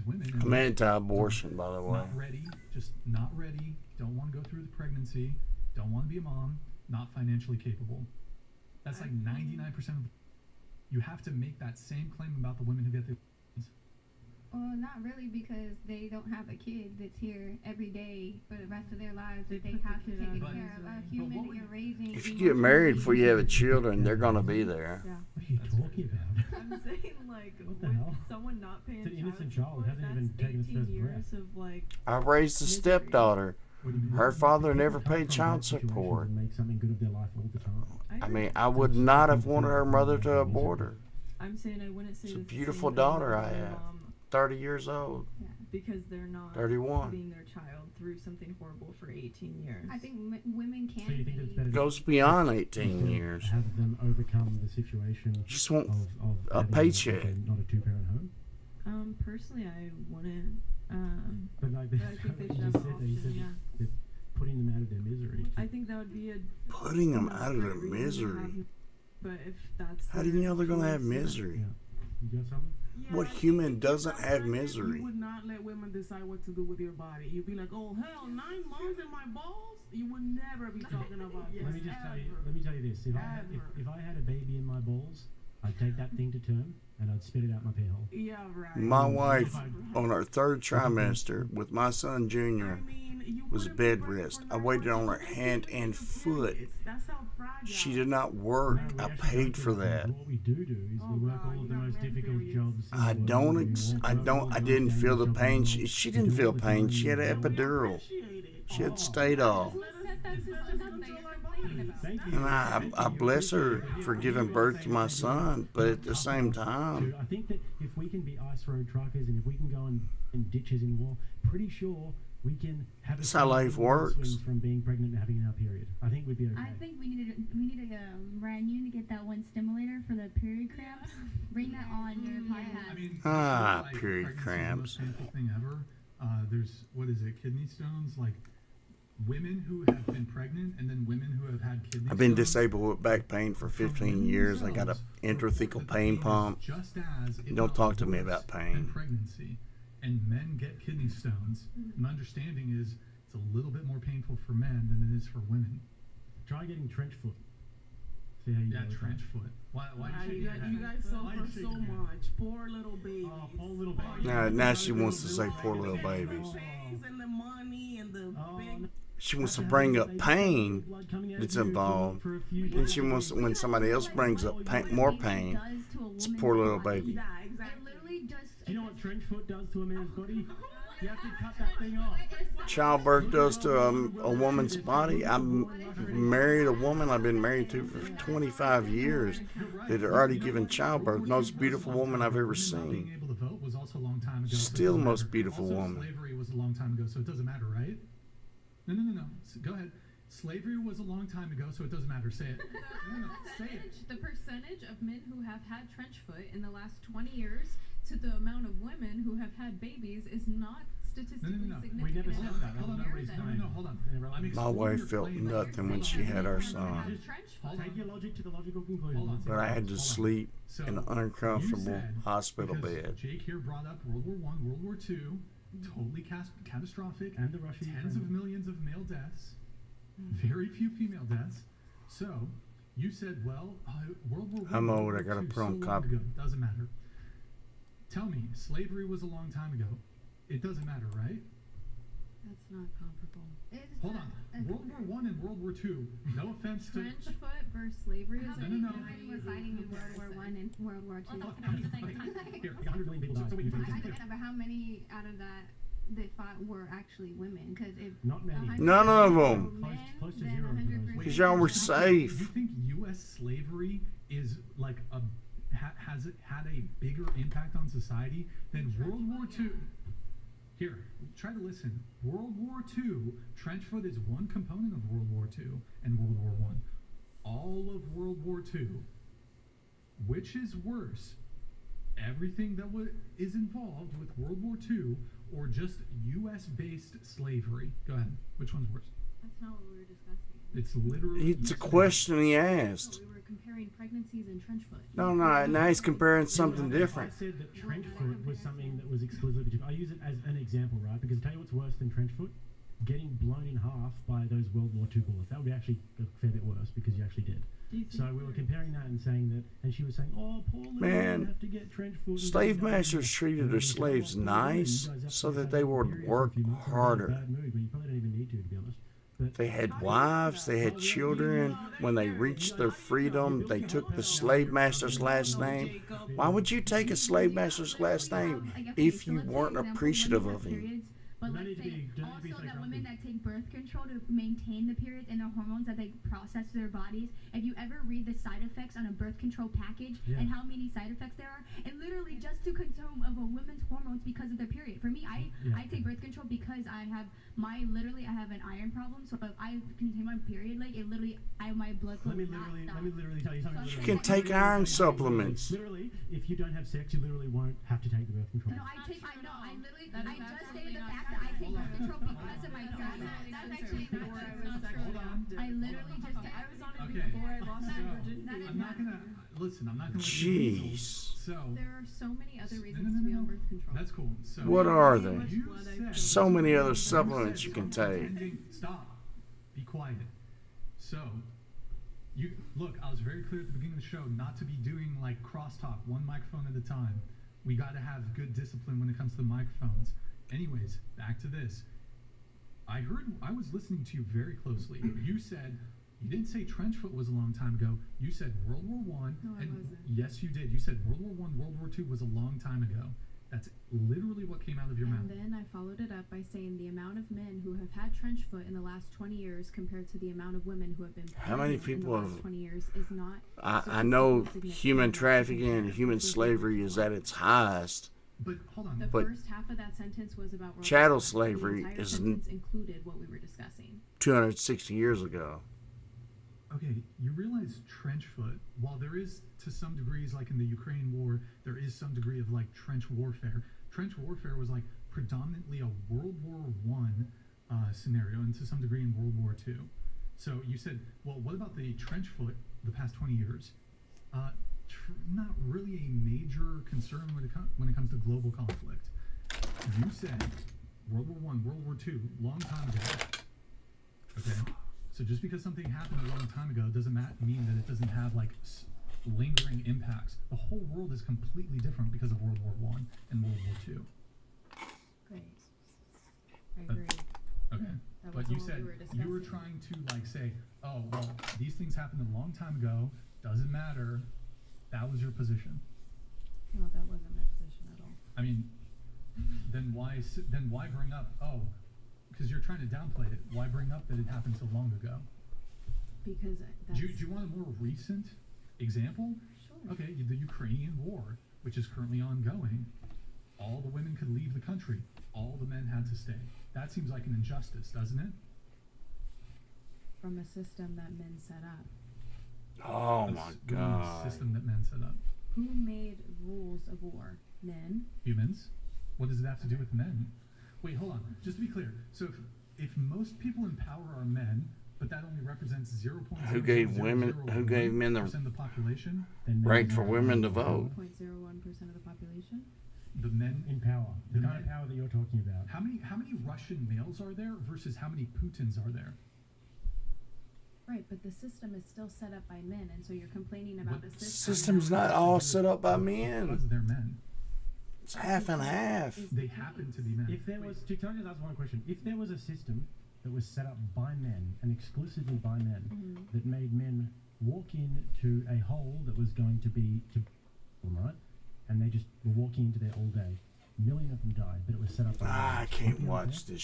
these women. I'm anti-abortion, by the way. Not ready, just not ready. Don't want to go through the pregnancy. Don't want to be a mom. Not financially capable. That's like 99% of. You have to make that same claim about the women who get the. Well, not really, because they don't have a kid that's here every day for the rest of their lives that they have to take care of. A human that you're raising. If you get married before you have children, they're gonna be there. Yeah. What are you talking about? I'm saying, like, What the with hell? someone not paying It's an innocent child child. It hasn't even that's taken its 18 first years breath. of, like, I raised a stepdaughter. What do you mean? Her father never People come paid from child bad situations support. and make something good of their life all the time. I mean, I would not have wanted her mother to abort her. I'm saying I wouldn't say It's a the same beautiful thing daughter about I their have. mom, 30 years old. because they're not 31. putting their child through something horrible for 18 years. I think women can So you think it's better to Goes beyond 18 years. have them overcome the situation Just want of a having paycheck. not a two-parent home? Personally, I wouldn't. But like But I think they you should have just an said that, you option, said yeah. they're putting them out of their misery. I think that would be a Putting them not out of great their reason to misery. have- But if that's How do you know they're gonna have misery? You got something? What human doesn't have misery? You would not let women decide what to do with your body. You'd be like, oh hell, 9 months in my balls? You would never be talking about this. Let me just tell you. ever. Let me tell you this: if I had a baby in my balls, I'd take that thing to term and I'd spit it out my pee hole. Yeah, right. My wife, on her 3rd trimester, with my son Junior, I mean, you was wouldn't bed be pregnant rest. for I 9 waited months. on her You wouldn't hand be and pregnant for foot. periods. That's how fragile. She did not work. No, we I actually paid don't for do that. What we do is Oh, we work God, all of the you have most men difficult periods. jobs. in I the world. don't. We walk around all I the didn't time, feel the jump pain. around. She We didn't do it feel all the pain. time. She had We an do it. epidural. Appreciate it. She had Oh. stayed off. Thank you. And I bless her for giving birth to my son, but at the same time, I think that if we can be ice road truckers and if we can go in ditches in war, pretty sure we can have That's how life works. from being pregnant and having our period. I think we'd be okay. I think we need to Ryan, you need to get that one stimulator for the period cramps. Bring that on your podcast. I mean, Ah, like, period pregnancy is the cramps. most painful thing ever. There's what is it? Kidney stones. Like women who have been pregnant and then women who have had kidney. I've been stones, disabled with back pain for 15 years. I got a intrathecal pain pump. Just as, if Don't not talk to me worse about than pain. pregnancy, and men get kidney stones. My understanding is it's a little bit more painful for men than it is for women. Try getting trench foot. See how you Yeah, go with trench foot. Why You shaking guys, your you head? guys Why you suffer so shaking your head? much. Poor little babies. Oh, poor little baby. Now she wants to say poor little babies. And the money and the big. She wants to bring up pain that's involved. Then she wants, when somebody else brings up pain, more pain, it's poor little baby. Yeah, It exactly. literally does. Do you know what trench foot does to a man's body? You have to cut that thing off. Childbirth does to a woman's body. I married a woman I've been married to for 25 years that had already given childbirth. Most beautiful woman I've ever Not seen. being able to vote was also a long time ago. so it Still the doesn't most matter. beautiful Also, woman. Slavery was a long time ago, so it doesn't matter, right? No. Go ahead. Slavery was a long time ago, so it doesn't matter. Say it. No, say it. The percentage of men who have had trench foot in the last 20 years to the amount of women who have had babies is not statistically No. significant. We never said enough that. to Hold on, compare them. no, hold on. I'm My exploring wife your felt claim that nothing when you're she saying had that our women son. have Trench Hold foot. Take your logic to the logical Hold conclusion. on. But I had to sleep So, in an you uncomfortable said, hospital because bed. Jake here brought up World War I, World War II, totally catastrophic, And the Russian tens of millions of male deaths, very few female deaths. So, you said, well, World War I, I'm World old, War I gotta II, put so on long copy. ago, doesn't matter. Tell me, slavery was a long time ago. It doesn't matter, right? That's not comparable. Hold on. World War I and World War II, no offense to... Trench foot versus slavery is How a many no. women were fighting in World War I and World War II? Here, 100 million people died. But how many out of that fought were actually women? Because if Not many. 100 None of were them. men, Close to then zero for 100% those. Because y'all were You safe. think U.S. slavery is like has it had a bigger impact on society than World War II? Here, try to listen. World War II, trench foot is one component of World War II and World War I. All of World War II, which is worse? Everything that is involved with World War II or just U.S. based slavery? Go ahead. Which one's worse? That's not what we were discussing. It's literally. It's a question he asked. We were comparing pregnancies and trench foot. No, now he's comparing something different. I said that trench foot was something that was exclusively. I use it as an example, right? Because I tell you what's worse than trench foot? Getting blown in half by those World War II bullets. That would be actually a fair bit worse because you actually did. So we were comparing that and saying that, and she was saying, "Oh, poor little Man, have to get trench foot." Slave masters treated their slaves nice so that they would work harder. Bad mood, but you probably don't even need to be honest. But They had wives, they had children. When they reached their freedom, they took the slave master's last name. Why would you take a slave master's last name if you weren't appreciative of him? But No let's need to say be- don't need to be also that psychotic. women that take birth control to maintain the periods and the hormones that they process through their bodies. If you ever read the side effects on a birth control package Yeah. and how many side effects there are, and literally just to consume of a woman's hormones because of their period. For me, I take birth control because I have I have an iron problem. So if I continue my period, like it literally, my blood flow let me will not stop. literally tell you something. You You can take iron supplements. Literally, if you don't have sex, you literally won't have to take the birth control. No, I literally, That is I just absolutely stated the not fact true. that I take Hold birth on. control because of my period. That's actually not before I true. was sexually active. I literally just, I was on it Okay. before I lost my So, virginity. I'm not gonna listen. I'm not gonna. let you Jeez. So There are so many other No, reasons no, to be no, on no. birth control. that's cool. So What are they? You said So many other you supplements said you can someone take. pretending- Stop. Be quiet. So, you look. I was very clear at the beginning of the show not to be doing like crosstalk, one microphone at a time. We got to have good discipline when it comes to the microphones. Anyways, back to this. I was listening to you very closely. You said you didn't say trench foot was a long time ago. You said World War One. No, I wasn't. Yes, you did. You said World War One, World War Two was a long time ago. That's literally what came out of your mouth. And then I followed it up by saying the amount of men who have had trench foot in the last 20 years compared to the amount of women who have been How many pregnant in people the last have- 20 years is not. I know statistically human significant trafficking and compared human to slavery is at its highest. But hold on. The But first half of that sentence was about World chattel War I. slavery The entire is sentence included what we were discussing. 260 years ago. Okay, you realize trench foot, while there is to some degrees, like in the Ukraine war, there is some degree of like trench warfare. Trench warfare was like predominantly a World War One scenario, and to some degree in World War Two. So you said, well, what about the trench foot the past 20 years? Not really a major concern when it comes to global conflict. You said World War One, World War Two, long time ago. Okay. So just because something happened a long time ago doesn't mean that it doesn't have like lingering impacts. The whole world is completely different because of World War One and World War Two. Great. I But- agree. Okay. That But wasn't you what said we were you were discussing. trying to like say, oh well, these things happened a long time ago. Doesn't matter. That was your position. No, that wasn't my position at all. I mean, then why bring up? Oh, because you're trying to downplay it. Why bring up that it happened so long ago? Because that's Do you want a more recent example? sure. Okay, the Ukrainian war, which is currently ongoing. All the women could leave the country. All the men had to stay. That seems like an injustice, doesn't it? From a system that men set up. Oh A my s- God. System that men set up. Who made rules of war? Men. Humans. What does it have to do with men? Wait, hold on. Just to be clear. So if most people in power are men, but that only represents 0.0001% Who gave men the of the population, Then right for women to vote? 0.01% of the population. the men. in power, the The kind of men- power that you're talking about. How many Russian males are there versus how many Putins are there? Right, but the system is still set up by men, and so you're complaining about But the system. System's not all set up by men. Because they're men. It's half and half. They happen to be men. If there was, can I just ask one question? If there was a system that was set up by men and exclusively by men that made men walk into a hole that was going to be right, and they just were walking into there all day, a million of them died, but it was set up by men. I Would can't you be okay? watch this